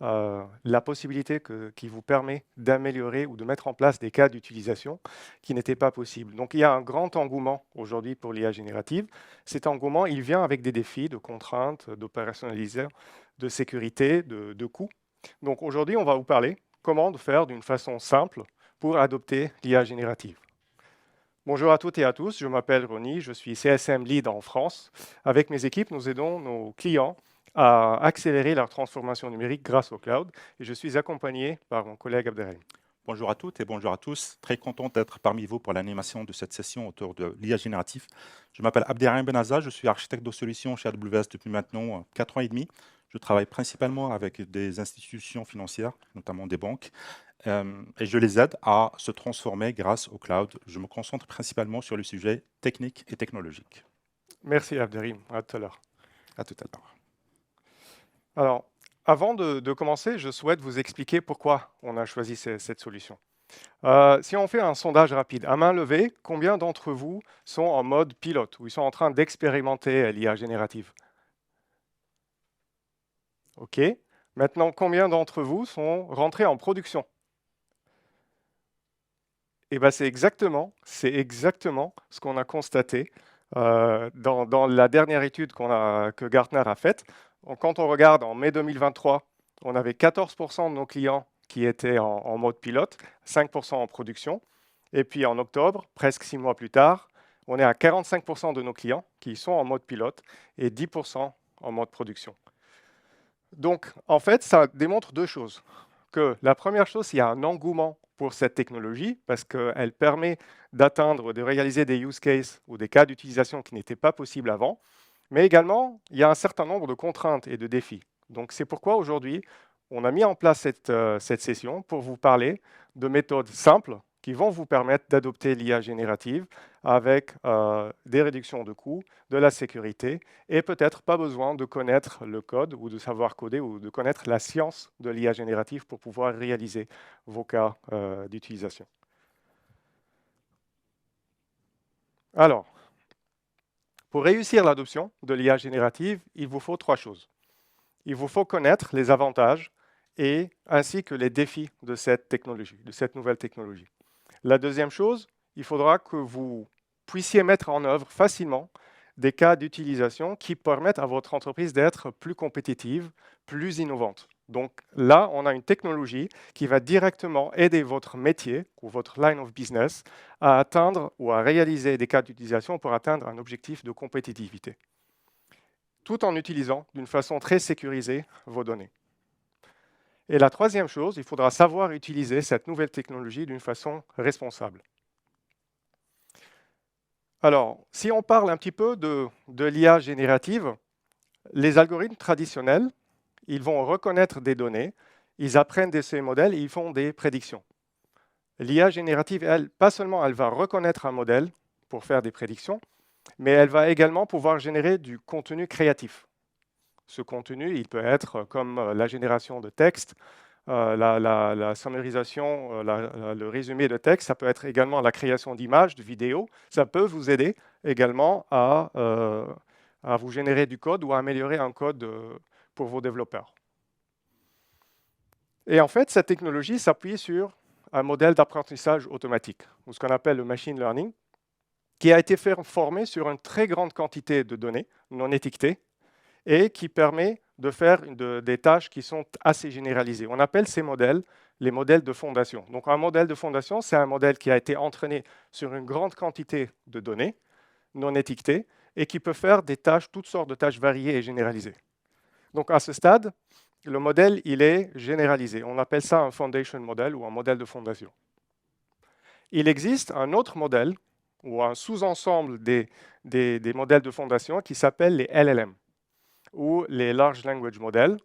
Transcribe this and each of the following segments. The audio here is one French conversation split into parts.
la possibilité qui vous permet d'améliorer ou de mettre en place des cas d'utilisation qui n'étaient pas possibles. Donc il y a un grand engouement aujourd'hui pour l'IA générative. Cet engouement, il vient avec des défis de contraintes, d'opérationnalisation, de sécurité, de coûts. Donc aujourd'hui, on va vous parler comment de faire d'une façon simple pour adopter l'IA générative. Bonjour à toutes et à tous, je m'appelle Ronnie, je suis CSM Lead en France. Avec mes équipes, nous aidons nos clients à accélérer leur transformation numérique grâce au cloud et je suis accompagné par mon collègue Abderrahim. Bonjour à toutes et bonjour à tous. Très content d'être parmi vous pour l'animation de cette session autour de l'IA génératif. Je m'appelle Abderrahim Benaza, je suis architecte de solutions chez AWS depuis maintenant 4 ans et demi. Je travaille principalement avec des institutions financières, notamment des banques, et je les aide à se transformer grâce au cloud. Je me concentre principalement sur le sujet technique et technologique. Merci Abderrahim, à tout à l'heure. À tout à l'heure. Alors, avant de commencer, je souhaite vous expliquer pourquoi on a choisi cette solution. Si on fait un sondage rapide, à main levée, combien d'entre vous sont en mode pilote, ou ils sont en train d'expérimenter l'IA générative? OK. Maintenant, combien d'entre vous sont rentrés en production? Eh bien, c'est exactement ce qu'on a constaté dans la dernière étude que Gartner a faite. Donc, quand on regarde en mai 2023, on avait 14% de nos clients qui étaient en mode pilote, 5% en production. Et puis en octobre, presque 6 mois plus tard, on est à 45% de nos clients qui sont en mode pilote et 10% en mode production. Donc, en fait, ça démontre deux choses. Que la première chose, il y a un engouement pour cette technologie parce qu'elle permet d'atteindre, de réaliser des use cases ou des cas d'utilisation qui n'étaient pas possibles avant. Mais également, il y a un certain nombre de contraintes et de défis. Donc, c'est pourquoi aujourd'hui, on a mis en place cette session pour vous parler de méthodes simples qui vont vous permettre d'adopter l'IA générative avec des réductions de coûts, de la sécurité et peut-être pas besoin de connaître le code ou de savoir coder ou de connaître la science de l'IA générative pour pouvoir réaliser vos cas d'utilisation. Alors, pour réussir l'adoption de l'IA générative, il vous faut trois choses. Il vous faut connaître les avantages ainsi que les défis de cette technologie, de cette nouvelle technologie. La deuxième chose, il faudra que vous puissiez mettre en œuvre facilement des cas d'utilisation qui permettent à votre entreprise d'être plus compétitive, plus innovante. Donc là, on a une technologie qui va directement aider votre métier ou votre line of business à atteindre ou à réaliser des cas d'utilisation pour atteindre un objectif de compétitivité, tout en utilisant d'une façon très sécurisée vos données. Et la troisième chose, il faudra savoir utiliser cette nouvelle technologie d'une façon responsable. Alors, si on parle un petit peu de l'IA générative, les algorithmes traditionnels, ils vont reconnaître des données, ils apprennent de ces modèles et ils font des prédictions. L'IA générative, elle, pas seulement elle va reconnaître un modèle pour faire des prédictions, mais elle va également pouvoir générer du contenu créatif. Ce contenu, il peut être comme la génération de texte, la sommarisation, le résumé de texte, ça peut être également la création d'images, de vidéos. Ça peut vous aider également à vous générer du code ou à améliorer un code pour vos développeurs. Et en fait, cette technologie s'appuie sur un modèle d'apprentissage automatique, ou ce qu'on appelle le machine learning, qui a été formé sur une très grande quantité de données non étiquetées et qui permet de faire des tâches qui sont assez généralisées. On appelle ces modèles les modèles de fondation. Donc un modèle de fondation, c'est un modèle qui a été entraîné sur une grande quantité de données non étiquetées et qui peut faire des tâches, toutes sortes de tâches variées et généralisées. Donc à ce stade, le modèle, il est généralisé. On appelle ça un foundation model ou un modèle de fondation. Il existe un autre modèle ou un sous-ensemble des modèles de fondation qui s'appelle les LLM ou les Large Language Models,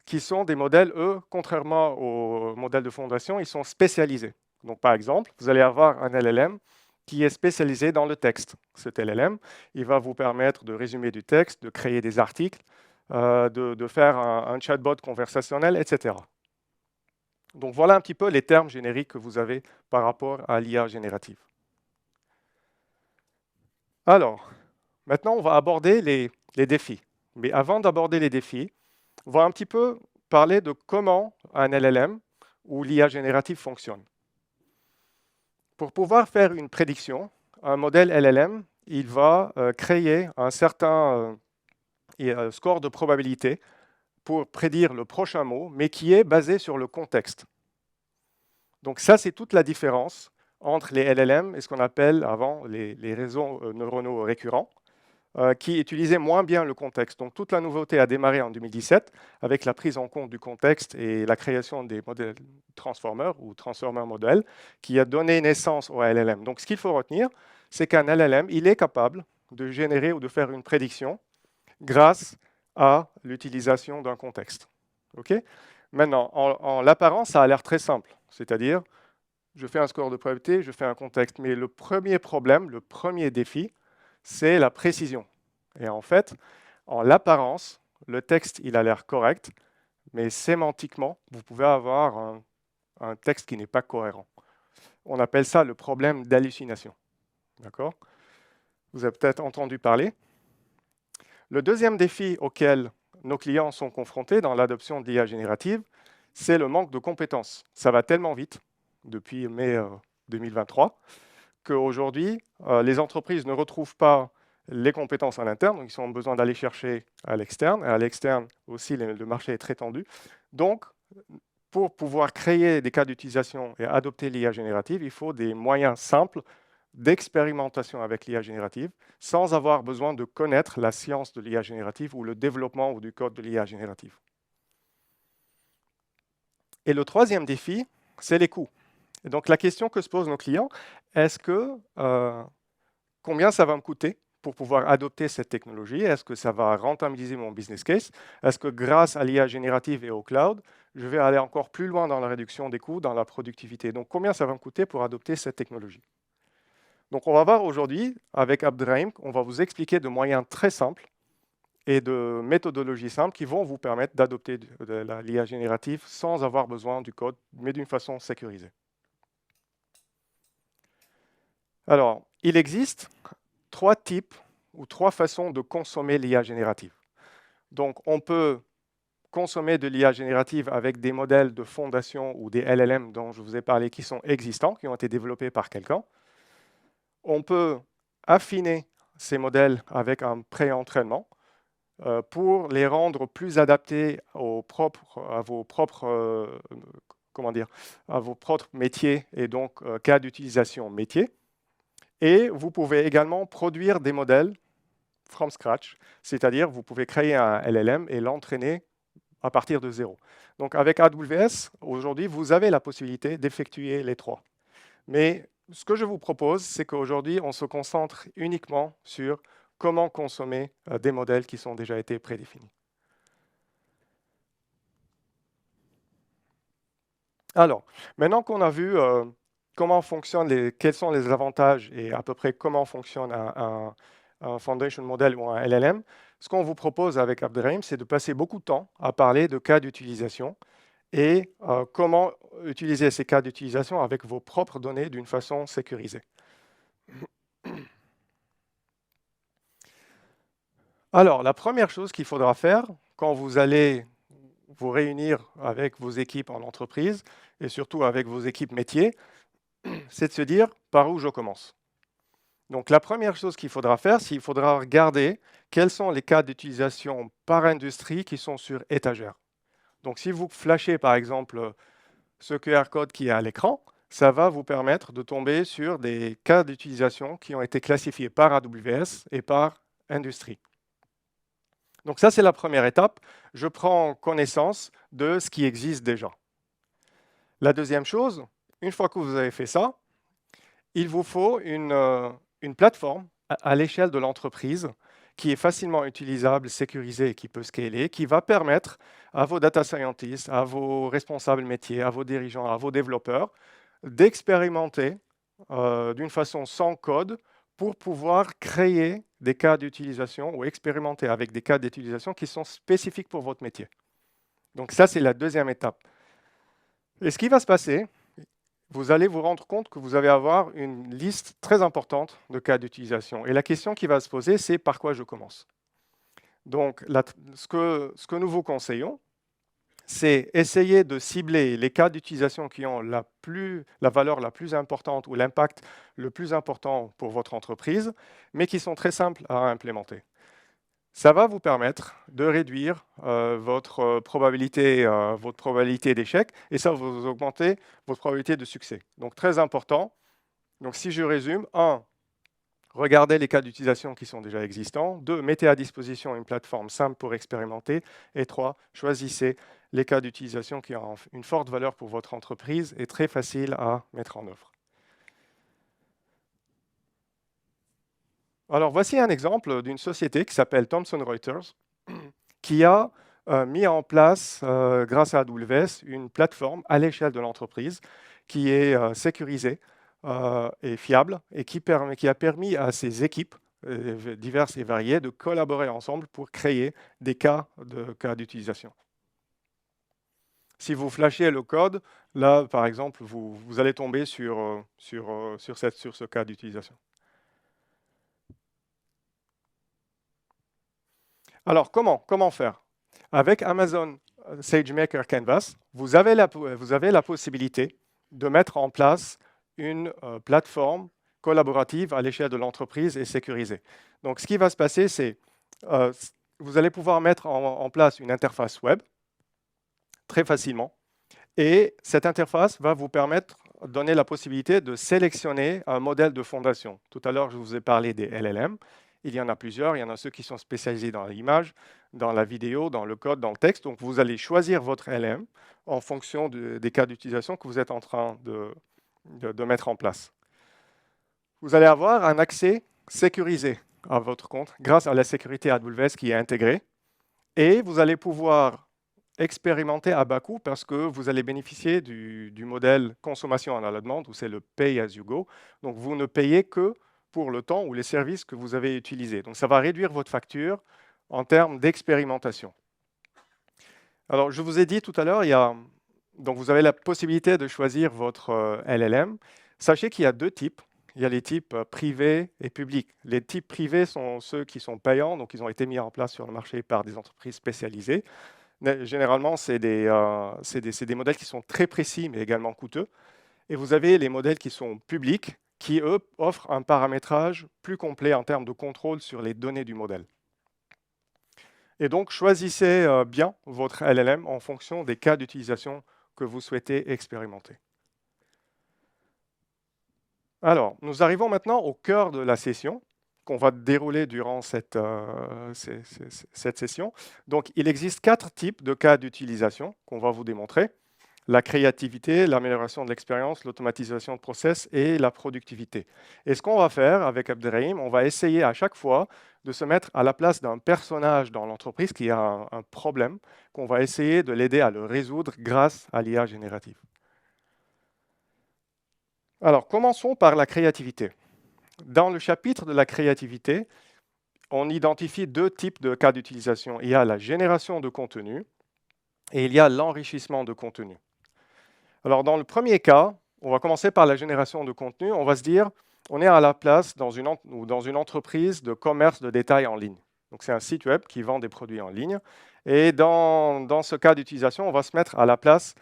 qui sont des modèles, eux, contrairement aux modèles de fondation, ils sont spécialisés. Donc, par exemple, vous allez avoir un LLM qui est spécialisé dans le texte. Cet LLM, il va vous permettre de résumer du texte, de créer des articles, de faire un chatbot conversationnel, etc. Donc, voilà un petit peu les termes génériques que vous avez par rapport à l'IA générative. Alors, maintenant, on va aborder les défis. Mais avant d'aborder les défis, on va un petit peu parler de comment un LLM ou l'IA générative fonctionne. Pour pouvoir faire une prédiction, un modèle LLM, il va créer un certain score de probabilité pour prédire le prochain mot, mais qui est basé sur le contexte. Donc ça, c'est toute la différence entre les LLM et ce qu'on appelle avant les réseaux neuronaux récurrents, qui utilisaient moins bien le contexte. Donc toute la nouveauté a démarré en 2017 avec la prise en compte du contexte et la création des modèles transformers ou transformer modèles qui a donné naissance au LLM. Donc ce qu'il faut retenir, c'est qu'un LLM, il est capable de générer ou de faire une prédiction grâce à l'utilisation d'un contexte. Okay. Maintenant, en l'apparence, ça a l'air très simple, c'est-à-dire je fais un score de probabilité, je fais un contexte, mais le premier problème, le premier défi, c'est la précision. Et en fait, en l'apparence, le texte, il a l'air correct, mais sémantiquement, vous pouvez avoir un texte qui n'est pas cohérent. On appelle ça le problème d'hallucination. D'accord ? Vous avez peut-être entendu parler. Le deuxième défi auquel nos clients sont confrontés dans l'adoption de l'IA générative, c'est le manque de compétences. Ça va tellement vite depuis mai 2023 qu'aujourd'hui, les entreprises ne retrouvent pas les compétences en interne, donc ils ont besoin d'aller chercher à l'externe. Et à l'externe aussi, le marché est très tendu. Donc, pour pouvoir créer des cas d'utilisation et adopter l'IA générative, il faut des moyens simples d'expérimentation avec l'IA générative sans avoir besoin de connaître la science de l'IA générative ou le développement ou du code de l'IA générative. Et le troisième défi, c'est les coûts. Et donc la question que se posent nos clients, est-ce que combien ça va me coûter pour pouvoir adopter cette technologie? Est-ce que ça va rentabiliser mon business case? Est-ce que grâce à l'IA générative et au cloud, je vais aller encore plus loin dans la réduction des coûts, dans la productivité? Donc combien ça va me coûter pour adopter cette technologie? Donc on va voir aujourd'hui, avec Abderrahim, on va vous expliquer de moyens très simples et de méthodologies simples qui vont vous permettre d'adopter l'IA générative sans avoir besoin du code, mais d'une façon sécurisée. Alors, il existe 3 types ou 3 façons de consommer l'IA générative. Donc, on peut consommer de l'IA générative avec des modèles de fondation ou des LLM dont je vous ai parlé qui sont existants, qui ont été développés par quelqu'un. On peut affiner ces modèles avec un pré-entraînement pour les rendre plus adaptés à vos propres métiers et donc cas d'utilisation métier. Et vous pouvez également produire des modèles from scratch, c'est-à-dire vous pouvez créer un LLM et l'entraîner à partir de zéro. Donc avec AWS, aujourd'hui, vous avez la possibilité d'effectuer les 3. Mais ce que je vous propose, c'est qu'aujourd'hui, on se concentre uniquement sur comment consommer des modèles qui sont déjà été prédéfinis. Alors, maintenant qu'on a vu comment fonctionnent quels sont les avantages et à peu près comment fonctionne un foundation model ou un LLM, ce qu'on vous propose avec Abderrahim, c'est de passer beaucoup de temps à parler de cas d'utilisation et comment utiliser ces cas d'utilisation avec vos propres données d'une façon sécurisée. Alors, la première chose qu'il faudra faire quand vous allez vous réunir avec vos équipes en entreprise et surtout avec vos équipes métiers, c'est de se dire par où je commence. Donc la première chose qu'il faudra faire, c'est qu'il faudra regarder quels sont les cas d'utilisation par industrie qui sont sur étagère. Donc si vous flashez par exemple ce QR code qui est à l'écran, ça va vous permettre de tomber sur des cas d'utilisation qui ont été classifiés par AWS et par industrie. Donc ça, c'est la première étape. Je prends connaissance de ce qui existe déjà. La deuxième chose, une fois que vous avez fait ça, il vous faut une plateforme à l'échelle de l'entreprise qui est facilement utilisable, sécurisée et qui peut scaler, qui va permettre à vos data scientists, à vos responsables métiers, à vos dirigeants, à vos développeurs d'expérimenter d'une façon sans code pour pouvoir créer des cas d'utilisation ou expérimenter avec des cas d'utilisation qui sont spécifiques pour votre métier. Donc ça, c'est la deuxième étape. Et ce qui va se passer, vous allez vous rendre compte que vous allez avoir une liste très importante de cas d'utilisation. Et la question qui va se poser, c'est par quoi je commence? Donc, ce que nous vous conseillons, c'est essayer de cibler les cas d'utilisation qui ont la valeur la plus importante ou l'impact le plus important pour votre entreprise, mais qui sont très simples à implémenter. Ça va vous permettre de réduire votre probabilité d'échec et ça va vous augmenter votre probabilité de succès. Donc très important. Donc si je résume, 1, regardez les cas d'utilisation qui sont déjà existants. 2, mettez à disposition une plateforme simple pour expérimenter. Et 3, choisissez les cas d'utilisation qui ont une forte valeur pour votre entreprise et très facile à mettre en œuvre. Alors, voici un exemple d'une société qui s'appelle Thomson Reuters, qui a mis en place, grâce à AWS, une plateforme à l'échelle de l'entreprise qui est sécurisée et fiable et qui a permis à ses équipes diverses et variées de collaborer ensemble pour créer des cas d'utilisation. Si vous flashez le code, là, par exemple, vous allez tomber sur ce cas d'utilisation. Alors, comment faire? Avec Amazon SageMaker Canvas, vous avez la possibilité de mettre en place une plateforme collaborative à l'échelle de l'entreprise et sécurisée. Donc, ce qui va se passer, c'est vous allez pouvoir mettre en place une interface web très facilement. Et cette interface va vous permettre de donner la possibilité de sélectionner un modèle de fondation. Tout à l'heure, je vous ai parlé des LLM. Il y en a plusieurs. Il y en a ceux qui sont spécialisés dans l'image, dans la vidéo, dans le code, dans le texte. Donc, vous allez choisir votre LLM en fonction des cas d'utilisation que vous êtes en train de mettre en place. Vous allez avoir un accès sécurisé à votre compte grâce à la sécurité AWS qui est intégrée. Et vous allez pouvoir expérimenter à bas coût parce que vous allez bénéficier du modèle consommation à la demande, où c'est le pay as you go. Donc, vous ne payez que pour le temps ou les services que vous avez utilisés. Donc, ça va réduire votre facture en termes d'expérimentation. Alors, je vous ai dit tout à l'heure, donc vous avez la possibilité de choisir votre LLM. Sachez qu'il y a deux types. Il y a les types privés et publics. Les types privés sont ceux qui sont payants, donc ils ont été mis en place sur le marché par des entreprises spécialisées. Généralement, c'est des modèles qui sont très précis, mais également coûteux. Et vous avez les modèles qui sont publics, qui, eux, offrent un paramétrage plus complet en termes de contrôle sur les données du modèle. Et donc, choisissez bien votre LLM en fonction des cas d'utilisation que vous souhaitez expérimenter. Alors, nous arrivons maintenant au cœur de la session qu'on va dérouler durant cette session. Donc, il existe 4 types de cas d'utilisation qu'on va vous démontrer. La créativité, l'amélioration de l'expérience, l'automatisation de process et la productivité. Et ce qu'on va faire avec Abderrahim, on va essayer à chaque fois de se mettre à la place d'un personnage dans l'entreprise qui a un problème, qu'on va essayer de l'aider à le résoudre grâce à l'IA générative. Alors, commençons par la créativité. Dans le chapitre de la créativité, on identifie 2 types de cas d'utilisation. Il y a la génération de contenu et il y a l'enrichissement de contenu. Alors, dans le premier cas, on va commencer par la génération de contenu. On va se dire, on est à la place dans une entreprise de commerce de détail en ligne. Donc, c'est un site web qui vend des produits en ligne. Et dans ce cas d'utilisation, on va se mettre à la place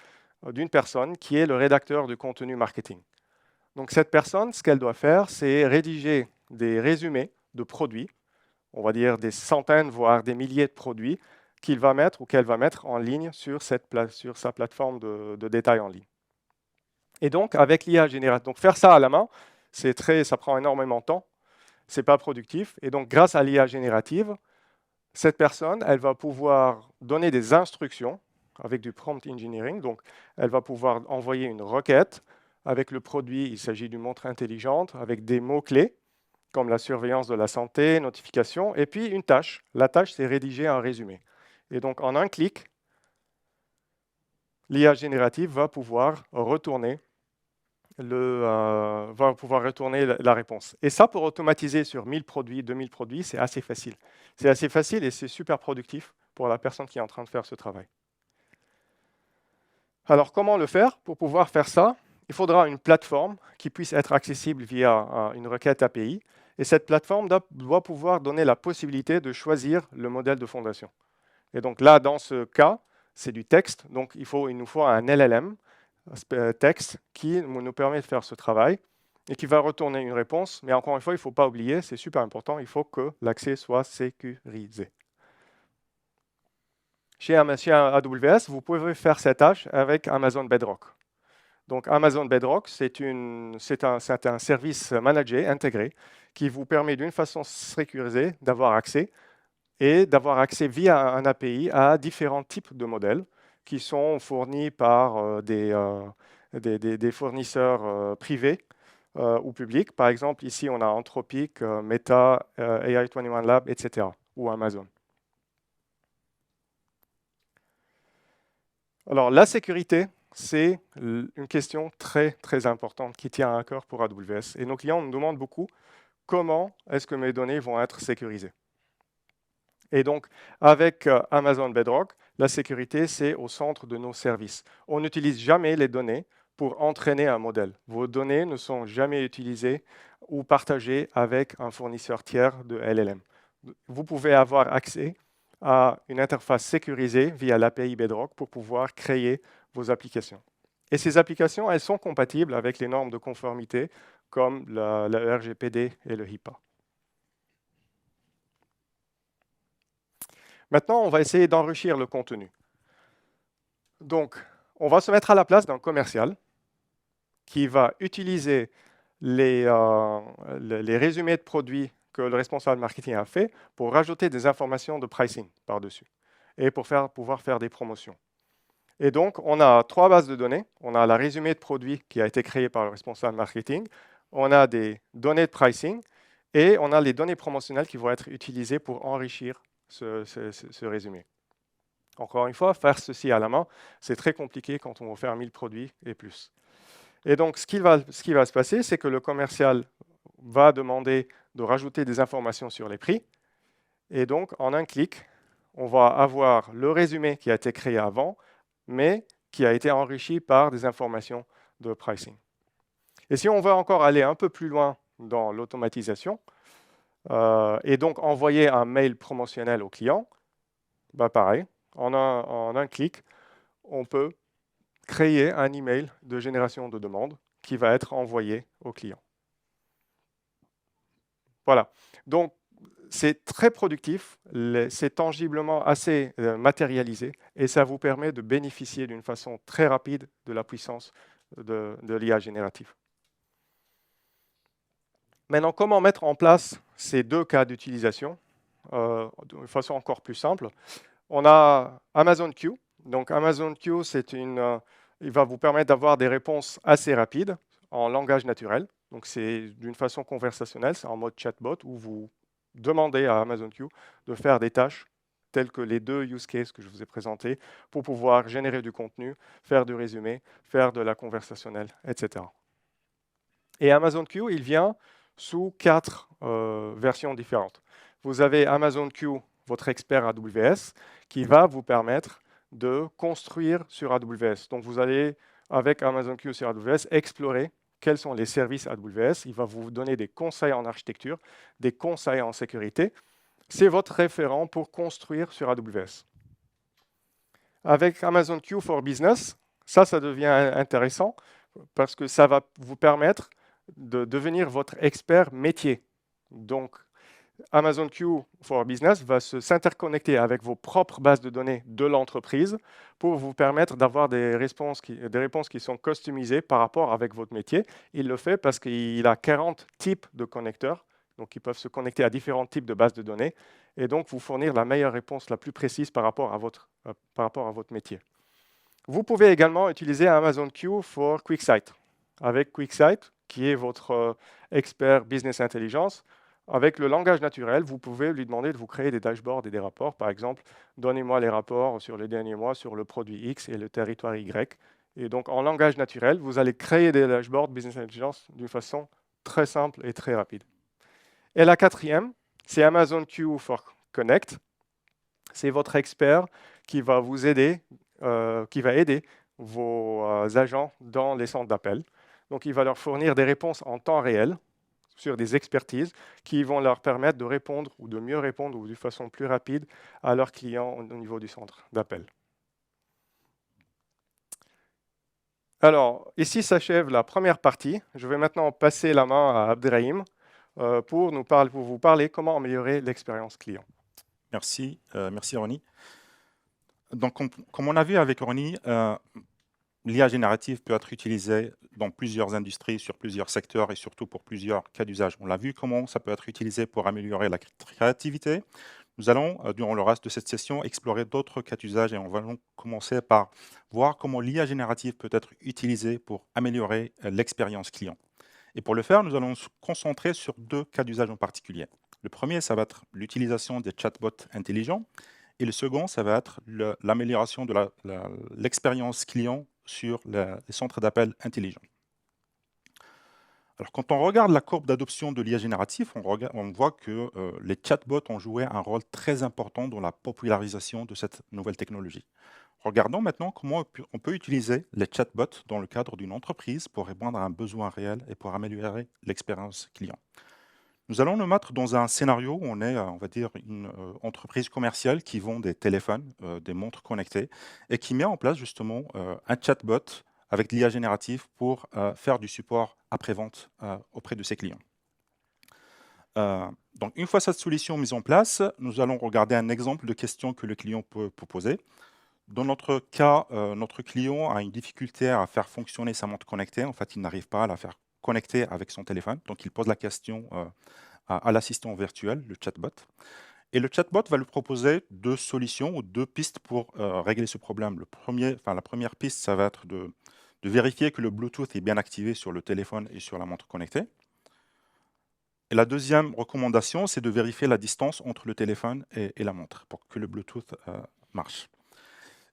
d'une personne qui est le rédacteur du contenu marketing. Donc, cette personne, ce qu'elle doit faire, c'est rédiger des résumés de produits, on va dire des centaines, voire des milliers de produits qu'il va mettre ou qu'elle va mettre en ligne sur sa plateforme de détail en ligne. Et donc, avec l'IA générative, donc faire ça à la main, ça prend énormément de temps, ce n'est pas productif. Et donc, grâce à l'IA générative, cette personne, elle va pouvoir donner des instructions avec du prompt engineering. Donc, elle va pouvoir envoyer une requête. Avec le produit, il s'agit d'une montre intelligente avec des mots-clés comme la surveillance de la santé, notification, et puis une tâche. La tâche, c'est rédiger un résumé. Et donc, en un clic, l'IA générative va pouvoir retourner la réponse. Et ça, pour automatiser sur 1000 produits, 2000 produits, c'est assez facile. C'est assez facile et c'est super productif pour la personne qui est en train de faire ce travail. Alors, comment le faire? Pour pouvoir faire ça, il faudra une plateforme qui puisse être accessible via une requête API. Et cette plateforme doit pouvoir donner la possibilité de choisir le modèle de fondation. Et donc là, dans ce cas, c'est du texte, donc il nous faut un LLM texte qui nous permet de faire ce travail et qui va retourner une réponse. Mais encore une fois, il ne faut pas oublier, c'est super important, il faut que l'accès soit sécurisé. Chez AWS, vous pouvez faire cette tâche avec Amazon Bedrock. Donc Amazon Bedrock, c'est un service managé, intégré, qui vous permet d'une façon sécurisée d'avoir accès et d'avoir accès via un API à différents types de modèles qui sont fournis par des fournisseurs privés ou publics. Par exemple, ici, on a Anthropic, Meta, AI21 Lab, etc., ou Amazon. Alors, la sécurité, c'est une question très, très importante qui tient à cœur pour AWS. Et nos clients nous demandent beaucoup comment est-ce que mes données vont être sécurisées. Et donc, avec Amazon Bedrock, la sécurité, c'est au centre de nos services. On n'utilise jamais les données pour entraîner un modèle. Vos données ne sont jamais utilisées ou partagées avec un fournisseur tiers de LLM. Vous pouvez avoir accès à une interface sécurisée via l'API Bedrock pour pouvoir créer vos applications. Et ces applications, elles sont compatibles avec les normes de conformité comme le RGPD et le HIPAA. Maintenant, on va essayer d'enrichir le contenu. Donc, on va se mettre à la place d'un commercial qui va utiliser les résumés de produits que le responsable marketing a fait pour rajouter des informations de pricing par-dessus et pour pouvoir faire des promotions. Et donc, on a 3 bases de données. On a la résumé de produits qui a été créé par le responsable marketing. On a des données de pricing et on a les données promotionnelles qui vont être utilisées pour enrichir ce résumé. Encore une fois, faire ceci à la main, c'est très compliqué quand on veut faire 1000 produits et plus. Et donc, ce qui va se passer, c'est que le commercial va demander de rajouter des informations sur les prix. Et donc, en un clic, on va avoir le résumé qui a été créé avant, mais qui a été enrichi par des informations de pricing. Et si on veut encore aller un peu plus loin dans l'automatisation, et donc envoyer un mail promotionnel au client, bah pareil, en un clic, on peut créer un email de génération de demande qui va être envoyé au client. Voilà. Donc, c'est très productif, c'est tangiblement assez matérialisé et ça vous permet de bénéficier d'une façon très rapide de la puissance de l'IA générative. Maintenant, comment mettre en place ces 2 cas d'utilisation de façon encore plus simple? On a Amazon Q. Donc Amazon Q, il va vous permettre d'avoir des réponses assez rapides en langage naturel. Donc c'est d'une façon conversationnelle, c'est en mode chatbot où vous demandez à Amazon Q de faire des tâches telles que les 2 use cases que je vous ai présentés pour pouvoir générer du contenu, faire du résumé, faire de la conversationnelle, etc. Et Amazon Q, il vient sous 4 versions différentes. Vous avez Amazon Q, votre expert AWS, qui va vous permettre de construire sur AWS. Donc vous allez, avec Amazon Q sur AWS, explorer quels sont les services AWS. Il va vous donner des conseils en architecture, des conseils en sécurité. C'est votre référent pour construire sur AWS. Avec Amazon Q for Business, ça devient intéressant parce que ça va vous permettre de devenir votre expert métier. Donc, Amazon Q for Business va s'interconnecter avec vos propres bases de données de l'entreprise pour vous permettre d'avoir des réponses qui sont customisées par rapport avec votre métier. Il le fait parce qu'il a 40 types de connecteurs, donc qui peuvent se connecter à différents types de bases de données et donc vous fournir la meilleure réponse la plus précise par rapport à votre métier. Vous pouvez également utiliser Amazon Q for QuickSight. Avec QuickSight, qui est votre expert business intelligence, avec le langage naturel, vous pouvez lui demander de vous créer des dashboards et des rapports. Par exemple, donnez-moi les rapports sur les derniers mois sur le produit X et le territoire Y. Et donc, en langage naturel, vous allez créer des dashboards business intelligence d'une façon très simple et très rapide. Et la 4e, c'est Amazon Q for Connect. C'est votre expert qui va vous aider, qui va aider vos agents dans les centres d'appel. Donc, il va leur fournir des réponses en temps réel sur des expertises qui vont leur permettre de répondre ou de mieux répondre ou de façon plus rapide à leurs clients au niveau du centre d'appel. Alors, ici s'achève la première partie. Je vais maintenant passer la main à Abderrahim pour vous parler comment améliorer l'expérience client. Merci, merci Ronnie. Donc, comme on a vu avec Ronnie, l'IA générative peut être utilisée dans plusieurs industries, sur plusieurs secteurs et surtout pour plusieurs cas d'usage. On l'a vu comment ça peut être utilisé pour améliorer la créativité. Nous allons, durant le reste de cette session, explorer d'autres cas d'usage et on va donc commencer par voir comment l'IA générative peut être utilisée pour améliorer l'expérience client. Et pour le faire, nous allons nous concentrer sur deux cas d'usage en particulier. Le premier, ça va être l'utilisation des chatbots intelligents et le second, ça va être l'amélioration de l'expérience client sur les centres d'appel intelligents. Alors, quand on regarde la courbe d'adoption de l'IA générative, on voit que les chatbots ont joué un rôle très important dans la popularisation de cette nouvelle technologie. Regardons maintenant comment on peut utiliser les chatbots dans le cadre d'une entreprise pour répondre à un besoin réel et pour améliorer l'expérience client. Nous allons nous mettre dans un scénario où on est, on va dire, une entreprise commerciale qui vend des téléphones, des montres connectées, et qui met en place justement un chatbot avec de l'IA générative pour faire du support après-vente auprès de ses clients. Donc, une fois cette solution mise en place, nous allons regarder un exemple de questions que le client peut poser. Dans notre cas, notre client a une difficulté à faire fonctionner sa montre connectée. En fait, il n'arrive pas à la faire connecter avec son téléphone. Donc, il pose la question à l'assistant virtuel, le chatbot. Et le chatbot va lui proposer deux solutions ou deux pistes pour régler ce problème. La première piste, ça va être de vérifier que le Bluetooth est bien activé sur le téléphone et sur la montre connectée. Et la deuxième recommandation, c'est de vérifier la distance entre le téléphone et la montre pour que le Bluetooth marche.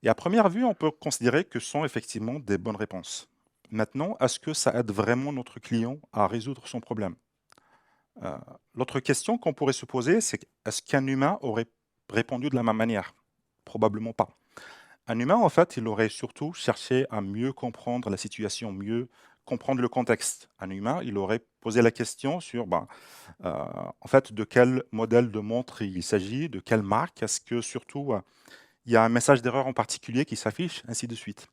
Et à première vue, on peut considérer que ce sont effectivement des bonnes réponses. Maintenant, est-ce que ça aide vraiment notre client à résoudre son problème? L'autre question qu'on pourrait se poser, c'est est-ce qu'un humain aurait répondu de la même manière? Probablement pas. Un humain, en fait, il aurait surtout cherché à mieux comprendre la situation, mieux comprendre le contexte. Un humain, il aurait posé la question sur, en fait, de quel modèle de montre il s'agit, de quelle marque, est-ce que surtout il y a un message d'erreur en particulier qui s'affiche, ainsi de suite.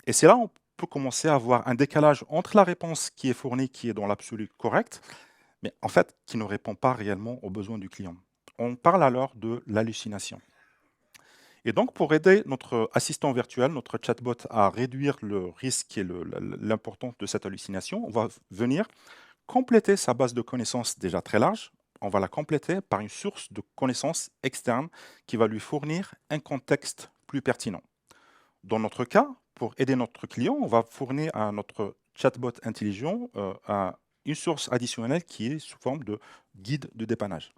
Et c'est là où on peut commencer à avoir un décalage entre la réponse qui est fournie, qui est dans l'absolu correcte, mais en fait, qui ne répond pas réellement aux besoins du client. On parle alors de l'hallucination. Et donc, pour aider notre assistant virtuel, notre chatbot, à réduire le risque et l'importance de cette hallucination, on va venir compléter sa base de connaissances déjà très large. On va la compléter par une source de connaissances externe qui va lui fournir un contexte plus pertinent. Dans notre cas, pour aider notre client, on va fournir à notre chatbot intelligent une source additionnelle qui est sous forme de guide de dépannage.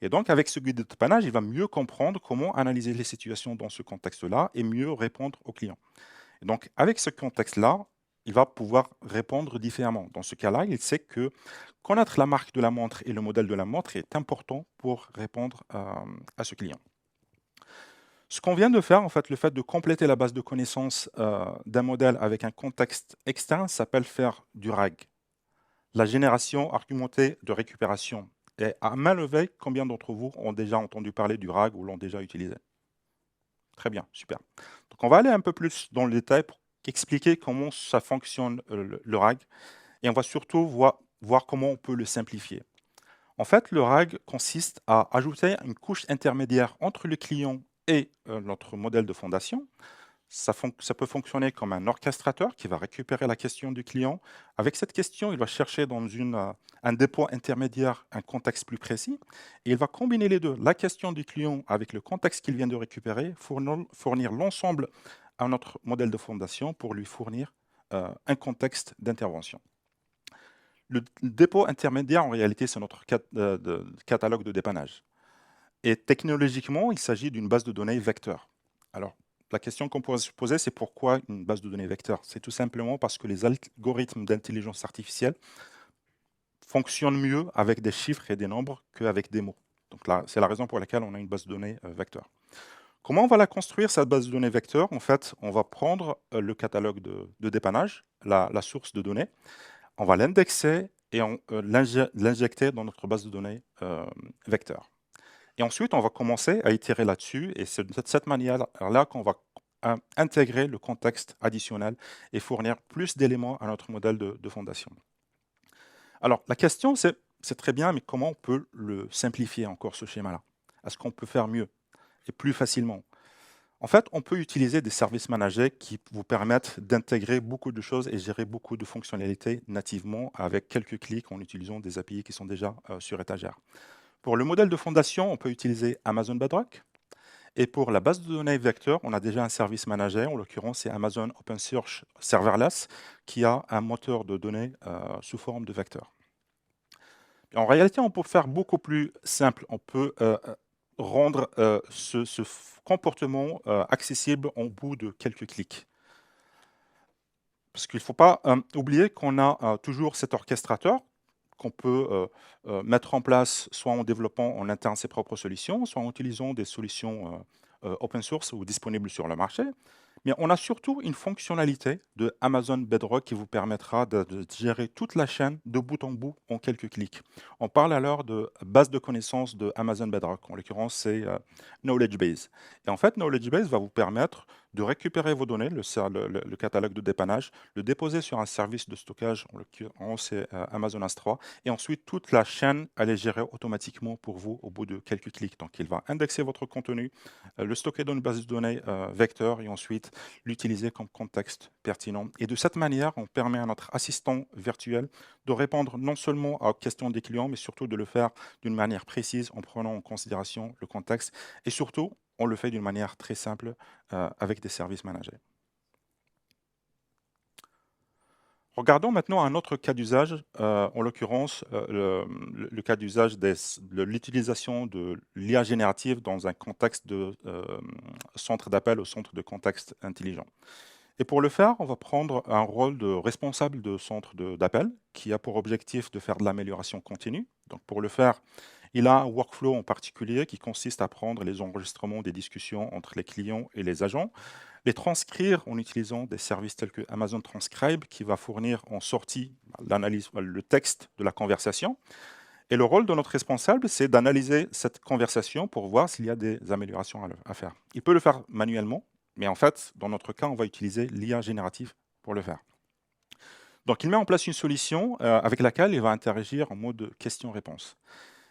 Et donc, avec ce guide de dépannage, il va mieux comprendre comment analyser les situations dans ce contexte-là et mieux répondre aux clients. Et donc, avec ce contexte-là, il va pouvoir répondre différemment. Dans ce cas-là, il sait que connaître la marque de la montre et le modèle de la montre est important pour répondre à ce client. Ce qu'on vient de faire, en fait, le fait de compléter la base de connaissances d'un modèle avec un contexte externe s'appelle faire du RAG, la génération argumentée de récupération. Et à main levée, combien d'entre vous ont déjà entendu parler du RAG ou l'ont déjà utilisé? Très bien, super. Donc on va aller un peu plus dans le détail pour expliquer comment ça fonctionne le RAG et on va surtout voir comment on peut le simplifier. En fait, le RAG consiste à ajouter une couche intermédiaire entre le client et notre modèle de fondation. Ça peut fonctionner comme un orchestrateur qui va récupérer la question du client. Avec cette question, il va chercher dans un dépôt intermédiaire un contexte plus précis et il va combiner les deux, la question du client avec le contexte qu'il vient de récupérer, fournir l'ensemble à notre modèle de fondation pour lui fournir un contexte d'intervention. Le dépôt intermédiaire, en réalité, c'est notre catalogue de dépannage. Et technologiquement, il s'agit d'une base de données vecteur. Alors, la question qu'on pourrait se poser, c'est pourquoi une base de données vecteur? C'est tout simplement parce que les algorithmes d'intelligence artificielle fonctionnent mieux avec des chiffres et des nombres qu'avec des mots. Donc là, c'est la raison pour laquelle on a une base de données vecteur. Comment on va la construire, cette base de données vecteur? En fait, on va prendre le catalogue de dépannage, la source de données, on va l'indexer et l'injecter dans notre base de données vecteur. Et ensuite, on va commencer à itérer là-dessus et c'est de cette manière-là qu'on va intégrer le contexte additionnel et fournir plus d'éléments à notre modèle de fondation. Alors, la question, c'est très bien, mais comment on peut le simplifier encore, ce schéma-là? Est-ce qu'on peut faire mieux et plus facilement? En fait, on peut utiliser des services managés qui vous permettent d'intégrer beaucoup de choses et gérer beaucoup de fonctionnalités nativement avec quelques clics en utilisant des API qui sont déjà sur étagère. Pour le modèle de fondation, on peut utiliser Amazon Bedrock. Et pour la base de données vecteur, on a déjà un service managé, en l'occurrence c'est Amazon OpenSearch Serverless, qui a un moteur de données sous forme de vecteur. En réalité, on peut faire beaucoup plus simple. On peut rendre ce comportement accessible en bout de quelques clics. Parce qu'il ne faut pas oublier qu'on a toujours cet orchestrateur qu'on peut mettre en place soit en développant en interne ses propres solutions, soit en utilisant des solutions open source ou disponibles sur le marché. Mais on a surtout une fonctionnalité de Amazon Bedrock qui vous permettra de gérer toute la chaîne de bout en bout en quelques clics. On parle alors de base de connaissances de Amazon Bedrock. En l'occurrence, c'est Knowledge Base. Et en fait, Knowledge Base va vous permettre de récupérer vos données, le catalogue de dépannage, le déposer sur un service de stockage, en l'occurrence, c'est Amazon S3, et ensuite toute la chaîne, elle est gérée automatiquement pour vous au bout de quelques clics. Donc, il va indexer votre contenu, le stocker dans une base de données vecteur, et ensuite l'utiliser comme contexte pertinent. Et de cette manière, on permet à notre assistant virtuel de répondre non seulement aux questions des clients, mais surtout de le faire d'une manière précise en prenant en considération le contexte. Et surtout, on le fait d'une manière très simple avec des services managés. Regardons maintenant un autre cas d'usage, en l'occurrence le cas d'usage de l'utilisation de l'IA générative dans un contexte de centre d'appel au centre de contexte intelligent. Et pour le faire, on va prendre un rôle de responsable de centre d'appel qui a pour objectif de faire de l'amélioration continue. Donc pour le faire, il a un workflow en particulier qui consiste à prendre les enregistrements des discussions entre les clients et les agents, les transcrire en utilisant des services tels que Amazon Transcribe qui va fournir en sortie l'analyse, le texte de la conversation. Et le rôle de notre responsable, c'est d'analyser cette conversation pour voir s'il y a des améliorations à faire. Il peut le faire manuellement, mais en fait, dans notre cas, on va utiliser l'IA générative pour le faire. Donc, il met en place une solution avec laquelle il va interagir en mode question-réponse.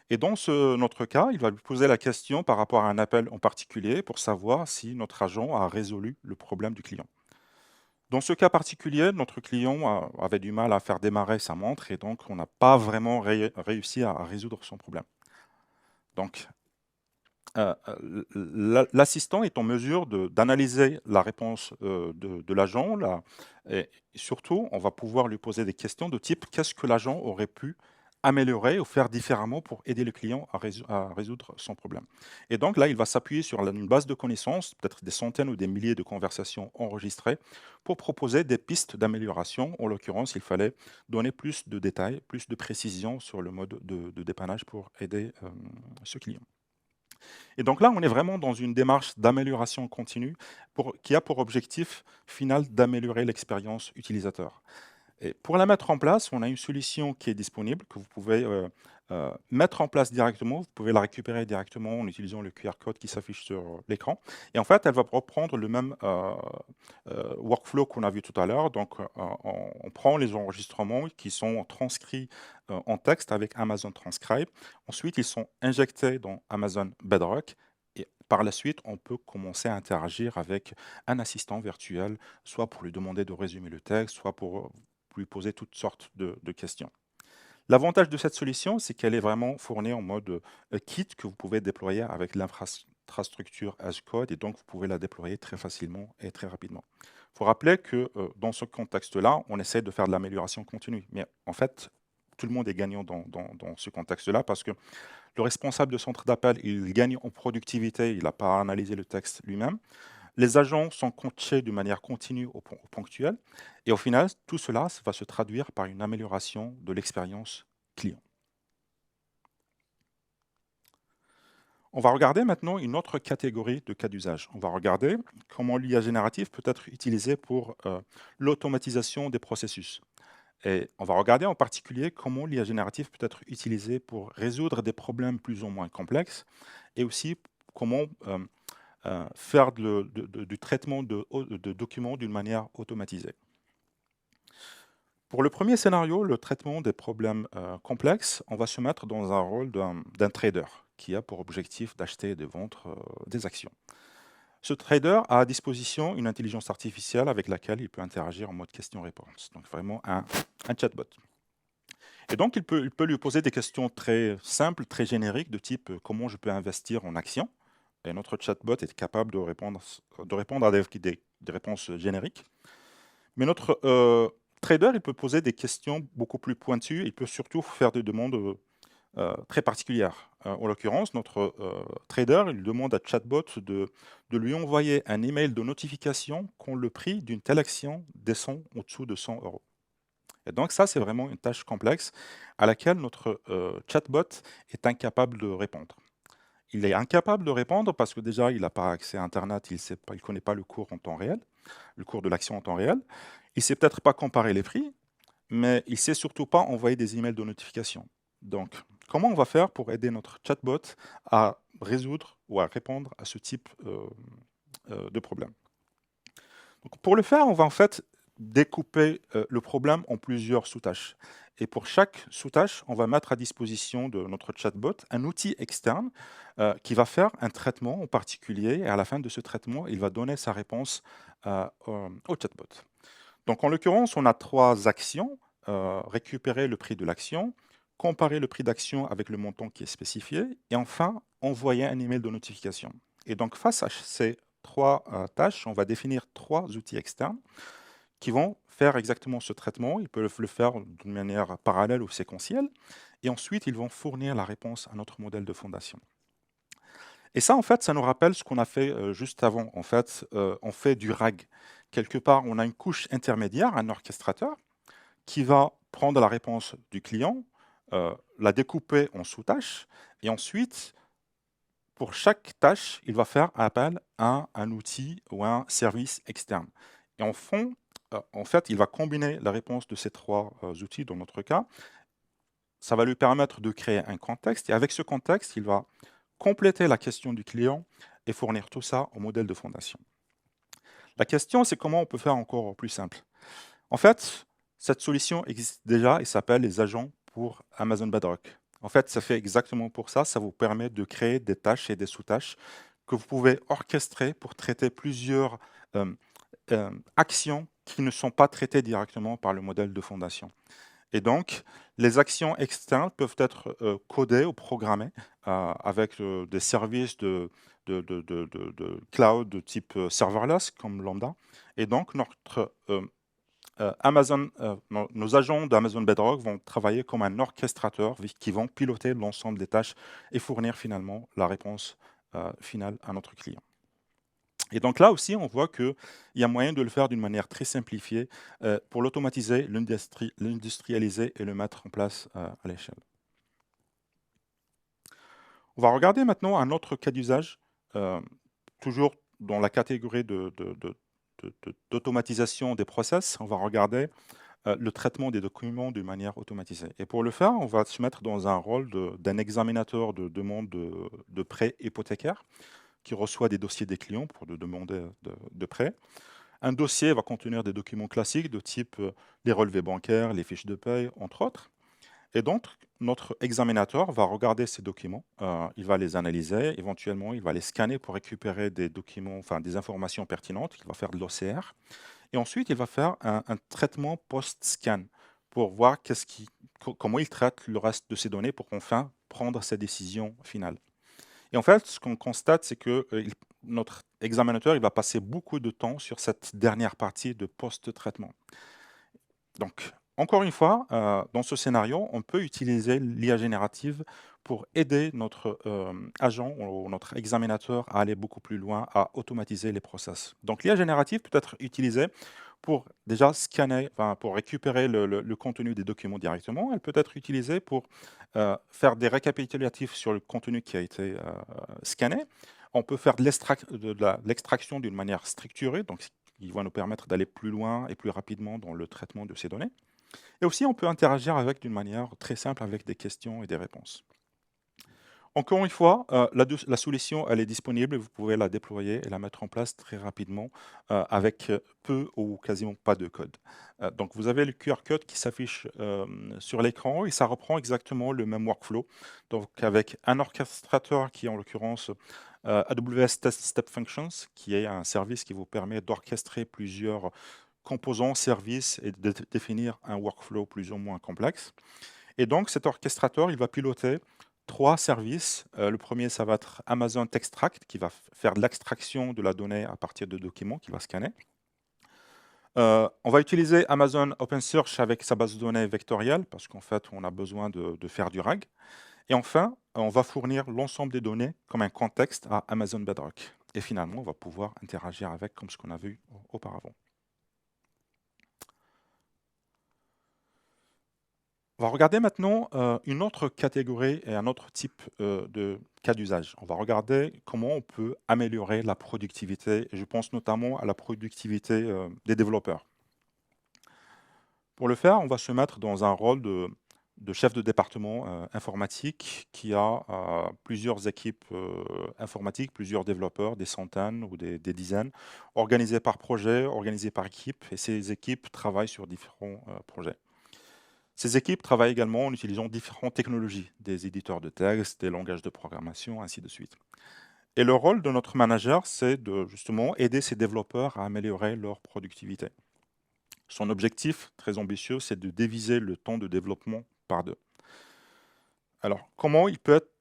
Et dans notre cas, il va lui poser la question par rapport à un appel en particulier pour savoir si notre agent a résolu le problème du client. Dans ce cas particulier, notre client avait du mal à faire démarrer sa montre et donc on n'a pas vraiment réussi à résoudre son problème. Donc, l'assistant est en mesure d'analyser la réponse de l'agent et surtout, on va pouvoir lui poser des questions de type qu'est-ce que l'agent aurait pu améliorer ou faire différemment pour aider le client à résoudre son problème. Et donc là, il va s'appuyer sur une base de connaissances, peut-être des centaines ou des milliers de conversations enregistrées, pour proposer des pistes d'amélioration. En l'occurrence, il fallait donner plus de détails, plus de précision sur le mode de dépannage pour aider ce client. Et donc là, on est vraiment dans une démarche d'amélioration continue qui a pour objectif final d'améliorer l'expérience utilisateur. Et pour la mettre en place, on a une solution qui est disponible, que vous pouvez mettre en place directement. Vous pouvez la récupérer directement en utilisant le QR code qui s'affiche sur l'écran. Et en fait, elle va reprendre le même workflow qu'on a vu tout à l'heure. Donc, on prend les enregistrements qui sont transcrits en texte avec Amazon Transcribe. Ensuite, ils sont injectés dans Amazon Bedrock. Et par la suite, on peut commencer à interagir avec un assistant virtuel, soit pour lui demander de résumer le texte, soit pour lui poser toutes sortes de questions. L'avantage de cette solution, c'est qu'elle est vraiment fournie en mode kit que vous pouvez déployer avec l'infrastructure as code et donc vous pouvez la déployer très facilement et très rapidement. Il faut rappeler que dans ce contexte-là, on essaie de faire de l'amélioration continue. Mais en fait, tout le monde est gagnant dans ce contexte-là parce que le responsable de centre d'appel, il gagne en productivité, il n'a pas à analyser le texte lui-même. Les agents sont coachés de manière continue ou ponctuelle. Et au final, tout cela va se traduire par une amélioration de l'expérience client. On va regarder maintenant une autre catégorie de cas d'usage. On va regarder comment l'IA générative peut être utilisée pour l'automatisation des processus. Et on va regarder en particulier comment l'IA générative peut être utilisée pour résoudre des problèmes plus ou moins complexes et aussi comment faire du traitement de documents d'une manière automatisée. Pour le premier scénario, le traitement des problèmes complexes, on va se mettre dans un rôle d'un trader qui a pour objectif d'acheter et de vendre des actions. Ce trader a à disposition une intelligence artificielle avec laquelle il peut interagir en mode question-réponse. Donc vraiment un chatbot. Et donc il peut lui poser des questions très simples, très génériques, de type comment je peux investir en actions. Et notre chatbot est capable de répondre à des réponses génériques. Mais notre trader, il peut poser des questions beaucoup plus pointues. Il peut surtout faire des demandes très particulières. En l'occurrence, notre trader, il demande à Chatbot de lui envoyer un email de notification quand le prix d'une telle action descend au-dessous de 100 euros. Et donc ça, c'est vraiment une tâche complexe à laquelle notre chatbot est incapable de répondre. Il est incapable de répondre parce que déjà, il n'a pas accès à Internet, il ne connaît pas le cours en temps réel, le cours de l'action en temps réel. Il ne sait peut-être pas comparer les prix, mais il ne sait surtout pas envoyer des emails de notification. Donc, comment on va faire pour aider notre chatbot à résoudre ou à répondre à ce type de problème? Donc, pour le faire, on va en fait découper le problème en plusieurs sous-tâches. Et pour chaque sous-tâche, on va mettre à disposition de notre chatbot un outil externe qui va faire un traitement en particulier. Et à la fin de ce traitement, il va donner sa réponse au chatbot. Donc, en l'occurrence, on a 3 actions. Récupérer le prix de l'action, comparer le prix d'action avec le montant qui est spécifié, et enfin, envoyer un email de notification. Et donc, face à ces 3 tâches, on va définir 3 outils externes qui vont faire exactement ce traitement. Ils peuvent le faire d'une manière parallèle ou séquentielle, et ensuite, ils vont fournir la réponse à notre modèle de fondation. Et ça, en fait, ça nous rappelle ce qu'on a fait juste avant. En fait, on fait du RAG. Quelque part, on a une couche intermédiaire, un orchestrateur, qui va prendre la réponse du client, la découper en sous-tâches, et ensuite, pour chaque tâche, il va faire appel à un outil ou un service externe. Et en fait, il va combiner la réponse de ces 3 outils, dans notre cas. Ça va lui permettre de créer un contexte, et avec ce contexte, il va compléter la question du client et fournir tout ça au modèle de fondation. La question, c'est comment on peut faire encore plus simple. En fait, cette solution existe déjà et s'appelle les agents pour Amazon Bedrock. En fait, ça fait exactement pour ça. Ça vous permet de créer des tâches et des sous-tâches que vous pouvez orchestrer pour traiter plusieurs actions qui ne sont pas traitées directement par le modèle de fondation. Et donc, les actions externes peuvent être codées ou programmées avec des services de cloud de type serverless comme Lambda. Et donc, nos agents d'Amazon Bedrock vont travailler comme un orchestrateur qui vont piloter l'ensemble des tâches et fournir finalement la réponse finale à notre client. Et donc là aussi, on voit qu'il y a moyen de le faire d'une manière très simplifiée pour l'automatiser, l'industrialiser et le mettre en place à l'échelle. On va regarder maintenant un autre cas d'usage, toujours dans la catégorie d'automatisation des process. On va regarder le traitement des documents d'une manière automatisée. Et pour le faire, on va se mettre dans un rôle d'un examinateur de demande de prêt hypothécaire qui reçoit des dossiers des clients pour demander de prêt. Un dossier va contenir des documents classiques de type les relevés bancaires, les fiches de paie, entre autres. Et donc, notre examinateur va regarder ces documents, il va les analyser, éventuellement, il va les scanner pour récupérer des documents, enfin des informations pertinentes, il va faire de l'OCR. Et ensuite, il va faire un traitement post-scan pour voir comment il traite le reste de ces données pour enfin prendre sa décision finale. Et en fait, ce qu'on constate, c'est que notre examinateur il va passer beaucoup de temps sur cette dernière partie de post-traitement. Donc, encore une fois, dans ce scénario, on peut utiliser l'IA générative pour aider notre agent ou notre examinateur à aller beaucoup plus loin, à automatiser les process. Donc, l'IA générative peut être utilisée pour déjà scanner, pour récupérer le contenu des documents directement. Elle peut être utilisée pour faire des récapitulatifs sur le contenu qui a été scanné. On peut faire de l'extraction d'une manière structurée, donc qui va nous permettre d'aller plus loin et plus rapidement dans le traitement de ces données. Et aussi, on peut interagir avec d'une manière très simple avec des questions et des réponses. Encore une fois, la solution, elle est disponible et vous pouvez la déployer et la mettre en place très rapidement avec peu ou quasiment pas de code. Donc, vous avez le QR code qui s'affiche sur l'écran et ça reprend exactement le même workflow. Donc, avec un orchestrateur qui est en l'occurrence AWS Test Step Functions, qui est un service qui vous permet d'orchestrer plusieurs composants, services et de définir un workflow plus ou moins complexe. Et donc, cet orchestrateur, il va piloter 3 services. Le premier, ça va être Amazon Textract, qui va faire de l'extraction de la donnée à partir de documents qu'il va scanner. On va utiliser Amazon OpenSearch avec sa base de données vectorielle, parce qu'en fait, on a besoin de faire du RAG. Et enfin, on va fournir l'ensemble des données comme un contexte à Amazon Bedrock. Et finalement, on va pouvoir interagir avec comme ce qu'on a vu auparavant. On va regarder maintenant une autre catégorie et un autre type de cas d'usage. On va regarder comment on peut améliorer la productivité, et je pense notamment à la productivité des développeurs. Pour le faire, on va se mettre dans un rôle de chef de département informatique qui a plusieurs équipes informatiques, plusieurs développeurs, des centaines ou des dizaines, organisés par projet, organisés par équipe, et ces équipes travaillent sur différents projets. Ces équipes travaillent également en utilisant différentes technologies, des éditeurs de texte, des langages de programmation, ainsi de suite. Et le rôle de notre manager, c'est de justement aider ces développeurs à améliorer leur productivité. Son objectif, très ambitieux, c'est de diviser le temps de développement par 2. Alors, comment il peut être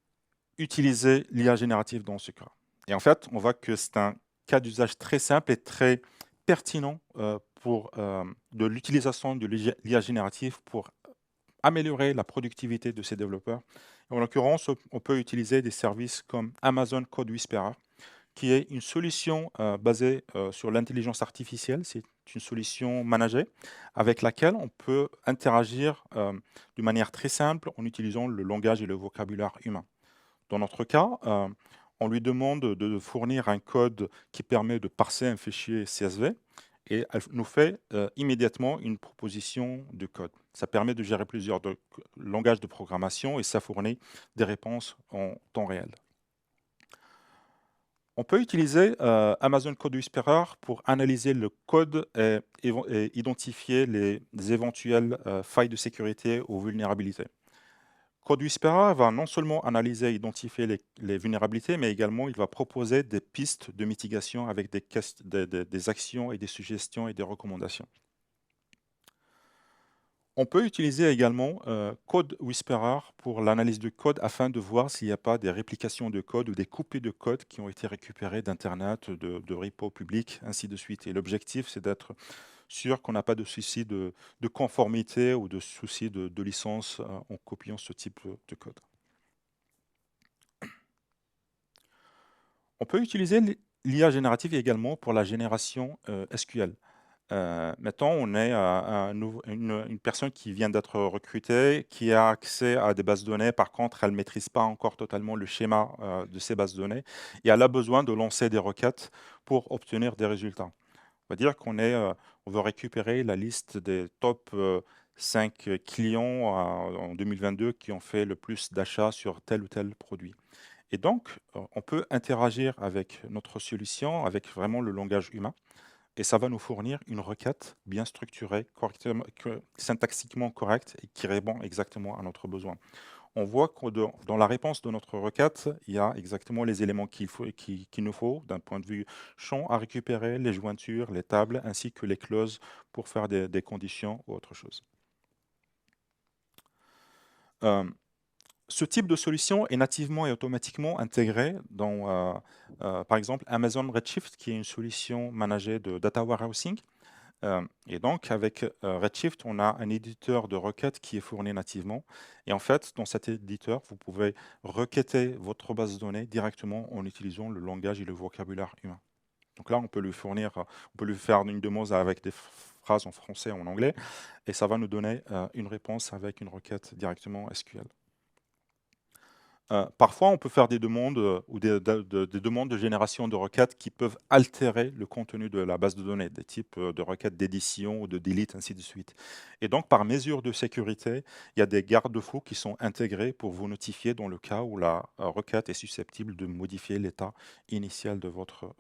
utilisé l'IA générative dans ce cas? Et en fait, on voit que c'est un cas d'usage très simple et très pertinent de l'utilisation de l'IA générative pour améliorer la productivité de ces développeurs. En l'occurrence, on peut utiliser des services comme Amazon Code Whisperer, qui est une solution basée sur l'intelligence artificielle. C'est une solution managée avec laquelle on peut interagir de manière très simple en utilisant le langage et le vocabulaire humain. Dans notre cas, on lui demande de fournir un code qui permet de parser un fichier CSV et elle nous fait immédiatement une proposition de code. Ça permet de gérer plusieurs langages de programmation et ça fournit des réponses en temps réel. On peut utiliser Amazon Code Whisperer pour analyser le code et identifier les éventuelles failles de sécurité ou vulnérabilités. Code Whisperer va non seulement analyser et identifier les vulnérabilités, mais également il va proposer des pistes de mitigation avec des actions et des suggestions et des recommandations. On peut utiliser également Code Whisperer pour l'analyse de code afin de voir s'il n'y a pas des réplications de code ou des copies de code qui ont été récupérées d'Internet, de repos publics, ainsi de suite. Et l'objectif, c'est d'être sûr qu'on n'a pas de souci de conformité ou de souci de licence en copiant ce type de code. On peut utiliser l'IA générative également pour la génération SQL. Mettons, on est une personne qui vient d'être recrutée, qui a accès à des bases de données. Par contre, elle ne maîtrise pas encore totalement le schéma de ces bases de données et elle a besoin de lancer des requêtes pour obtenir des résultats. On va dire on veut récupérer la liste des top 5 clients en 2022 qui ont fait le plus d'achats sur tel ou tel produit. Et donc, on peut interagir avec notre solution, avec vraiment le langage humain. Et ça va nous fournir une requête bien structurée, syntaxiquement correcte et qui répond exactement à notre besoin. On voit que dans la réponse de notre requête, il y a exactement les éléments qu'il nous faut d'un point de vue champ à récupérer, les jointures, les tables, ainsi que les clauses pour faire des conditions ou autre chose. Ce type de solution est nativement et automatiquement intégré dans, par exemple, Amazon Redshift, qui est une solution managée de data warehousing. Et donc, avec Redshift, on a un éditeur de requêtes qui est fourni nativement. Et en fait, dans cet éditeur, vous pouvez requêter votre base de données directement en utilisant le langage et le vocabulaire humain. Donc là, on peut lui faire une demande avec des phrases en français et en anglais, et ça va nous donner une réponse avec une requête directement SQL. Parfois, on peut faire des demandes ou des demandes de génération de requêtes qui peuvent altérer le contenu de la base de données, des types de requêtes d'édition ou de delete, ainsi de suite. Et donc, par mesure de sécurité, il y a des garde-fous qui sont intégrés pour vous notifier dans le cas où la requête est susceptible de modifier l'état initial de votre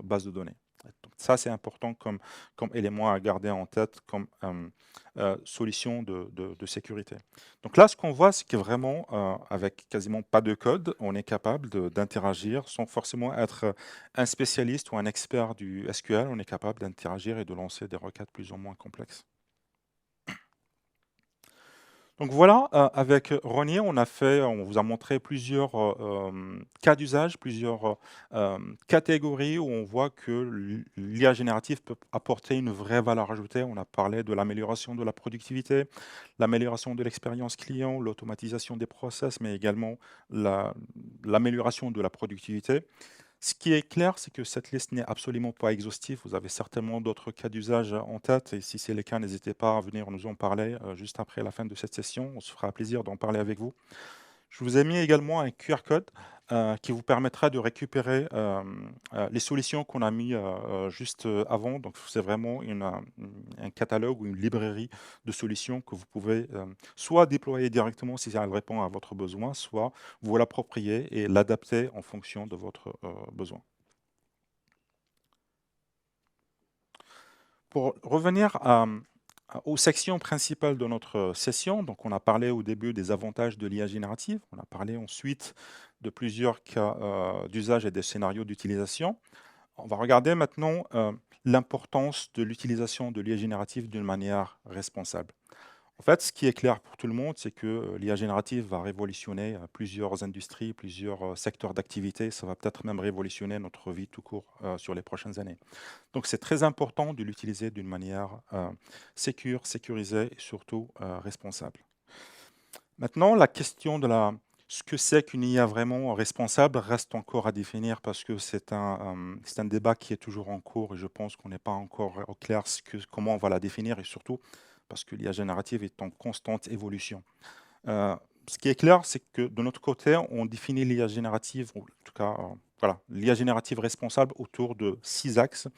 base de données. Donc, ça, c'est important comme élément à garder en tête comme solution de sécurité. Donc là, ce qu'on voit, c'est que vraiment, avec quasiment pas de code, on est capable d'interagir sans forcément être un spécialiste ou un expert du SQL. On est capable d'interagir et de lancer des requêtes plus ou moins complexes. Donc voilà, avec Renier, on vous a montré plusieurs cas d'usage, plusieurs catégories où on voit que l'IA générative peut apporter une vraie valeur ajoutée. On a parlé de l'amélioration de la productivité, l'amélioration de l'expérience client, l'automatisation des process, mais également l'amélioration de la productivité. Ce qui est clair, c'est que cette liste n'est absolument pas exhaustive. Vous avez certainement d'autres cas d'usage en tête, et si c'est le cas, n'hésitez pas à venir nous en parler juste après la fin de cette session. On se fera plaisir d'en parler avec vous. Je vous ai mis également un QR code qui vous permettra de récupérer les solutions qu'on a mis juste avant. Donc, c'est vraiment un catalogue ou une librairie de solutions que vous pouvez soit déployer directement si elle répond à votre besoin, soit vous l'approprier et l'adapter en fonction de votre besoin. Pour revenir aux sections principales de notre session, donc on a parlé au début des avantages de l'IA générative, on a parlé ensuite de plusieurs cas d'usage et des scénarios d'utilisation. On va regarder maintenant l'importance de l'utilisation de l'IA générative d'une manière responsable. En fait, ce qui est clair pour tout le monde, c'est que l'IA générative va révolutionner plusieurs industries, plusieurs secteurs d'activité. Ça va peut-être même révolutionner notre vie tout court sur les prochaines années. Donc, c'est très important de l'utiliser d'une manière sécurisée et surtout responsable. Maintenant, la question de ce que c'est qu'une IA vraiment responsable reste encore à définir parce que c'est un débat qui est toujours en cours et je pense qu'on n'est pas encore au clair comment on va la définir et surtout parce que l'IA générative est en constante évolution. Ce qui est clair, c'est que de notre côté, on définit l'IA générative, ou en tout cas, voilà, l'IA générative responsable autour de 6 axes.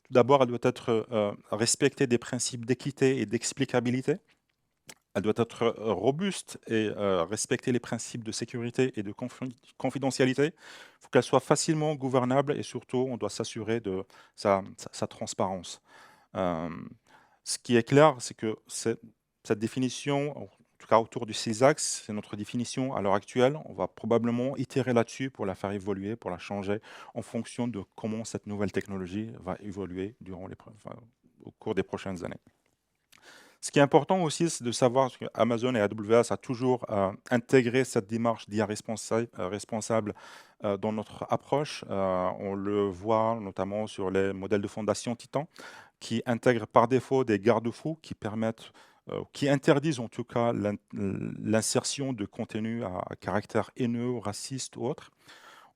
Tout d'abord, elle doit être respecter des principes d'équité et d'explicabilité. Elle doit être robuste et respecter les principes de sécurité et de confidentialité. Il faut qu'elle soit facilement gouvernable et surtout, on doit s'assurer de sa transparence. Ce qui est clair, c'est que cette définition, en tout cas autour de ces axes, c'est notre définition à l'heure actuelle. On va probablement itérer là-dessus pour la faire évoluer, pour la changer en fonction de comment cette nouvelle technologie va évoluer au cours des prochaines années. Ce qui est important aussi, c'est de savoir que Amazon et AWS a toujours intégré cette démarche d'IA responsable dans notre approche. On le voit notamment sur les modèles de fondation Titan, qui intègrent par défaut des garde-fous qui permettent, qui interdisent en tout cas l'insertion de contenu à caractère haineux, raciste ou autre.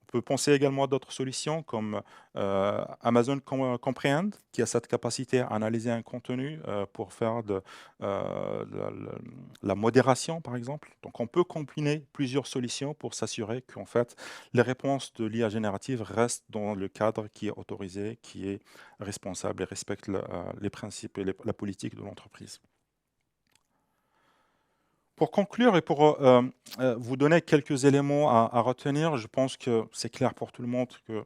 On peut penser également à d'autres solutions comme Amazon Comprehend, qui a cette capacité à analyser un contenu pour faire de la modération, par exemple. Donc, on peut combiner plusieurs solutions pour s'assurer qu'en fait, les réponses de l'IA générative restent dans le cadre qui est autorisé, qui est responsable et respecte les principes et la politique de l'entreprise. Pour conclure et pour vous donner quelques éléments à retenir, je pense que c'est clair pour tout le monde que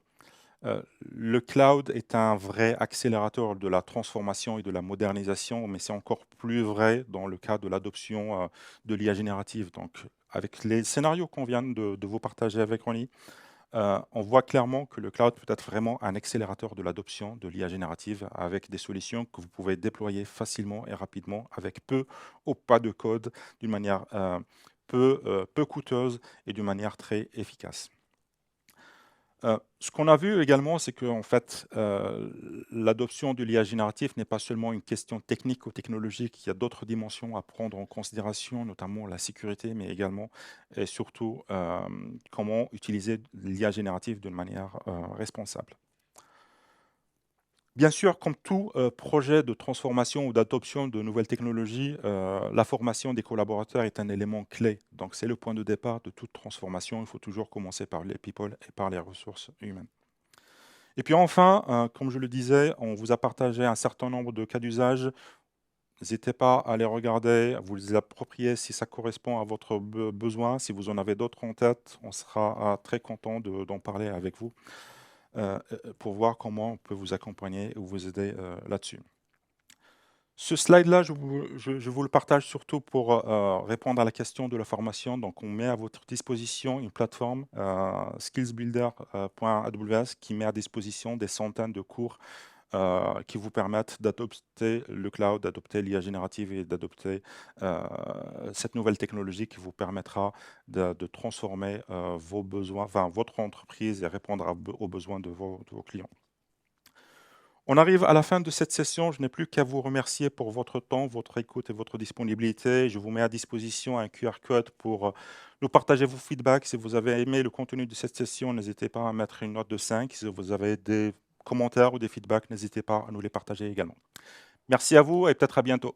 le cloud est un vrai accélérateur de la transformation et de la modernisation, mais c'est encore plus vrai dans le cas de l'adoption de l'IA générative. Donc, avec les scénarios qu'on vient de vous partager avec Ronnie, on voit clairement que le cloud peut être vraiment un accélérateur de l'adoption de l'IA générative avec des solutions que vous pouvez déployer facilement et rapidement avec peu ou pas de code d'une manière peu coûteuse et d'une manière très efficace. Ce qu'on a vu également, c'est que en fait, l'adoption de l'IA générative n'est pas seulement une question technique ou technologique, il y a d'autres dimensions à prendre en considération, notamment la sécurité, mais également et surtout comment utiliser l'IA générative d'une manière responsable. Bien sûr, comme tout projet de transformation ou d'adoption de nouvelles technologies, la formation des collaborateurs est un élément clé. Donc, c'est le point de départ de toute transformation. Il faut toujours commencer par les people et par les ressources humaines. Et puis enfin, comme je le disais, on vous a partagé un certain nombre de cas d'usage. N'hésitez pas à les regarder, à vous les approprier si ça correspond à votre besoin. Si vous en avez d'autres en tête, on sera très content d'en parler avec vous pour voir comment on peut vous accompagner ou vous aider là-dessus. Ce slide-là, je vous le partage surtout pour répondre à la question de la formation. Donc, on met à votre disposition une plateforme skillsbuilder.aws qui met à disposition des centaines de cours qui vous permettent d'adopter le cloud, d'adopter l'IA générative et d'adopter cette nouvelle technologie qui vous permettra de transformer vos besoins, enfin, votre entreprise et répondre aux besoins de vos clients. On arrive à la fin de cette session. Je n'ai plus qu'à vous remercier pour votre temps, votre écoute et votre disponibilité. Je vous mets à disposition un QR code pour nous partager vos feedbacks. Si vous avez aimé le contenu de cette session, n'hésitez pas à mettre une note de 5. Si vous avez des commentaires ou des feedbacks, n'hésitez pas à nous les partager également. Merci à vous et peut-être à bientôt.